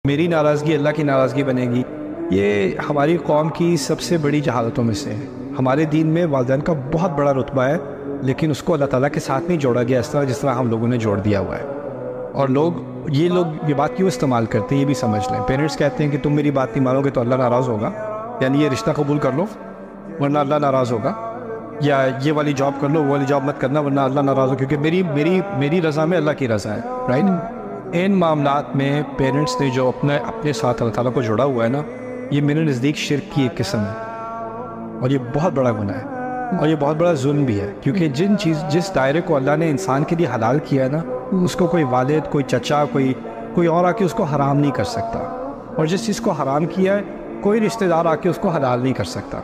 میری ناراضگی اللہ کی ناراضگی بنے گی، یہ ہماری قوم کی سب سے بڑی جہالتوں میں سے ہے۔ ہمارے دین میں والدین کا بہت بڑا رتبہ ہے، لیکن اس کو اللہ تعالیٰ کے ساتھ نہیں جوڑا گیا اس طرح جس طرح ہم لوگوں نے جوڑ دیا ہوا ہے۔ اور لوگ یہ بات کیوں استعمال کرتے ہیں یہ بھی سمجھ لیں۔ پیرنٹس کہتے ہیں کہ تم میری بات نہیں مانو گے تو اللہ ناراض ہوگا، یعنی یہ رشتہ قبول کر لو ورنہ اللہ ناراض ہوگا، یا یہ والی جاب کر لو وہ والی جاب مت کرنا ورنہ اللہ ناراض ہوگا، کیونکہ میری رضا میں اللہ کی رضا ہے، رائٹ؟ ان معاملات میں پیرنٹس نے جو اپنے ساتھ اللہ تعالیٰ کو جوڑا ہوا ہے نا، یہ میرے نزدیک شرک کی ایک قسم ہے، اور یہ بہت بڑا گناہ ہے، اور یہ بہت بڑا ظلم بھی ہے، کیونکہ جس دائرے کو اللہ نے انسان کے لیے حلال کیا ہے نا، اس کو کوئی والد، کوئی چچا، کوئی اور آ کے اس کو حرام نہیں کر سکتا، اور جس چیز کو حرام کیا ہے کوئی رشتہ دار آ کے اس کو حلال نہیں کر سکتا۔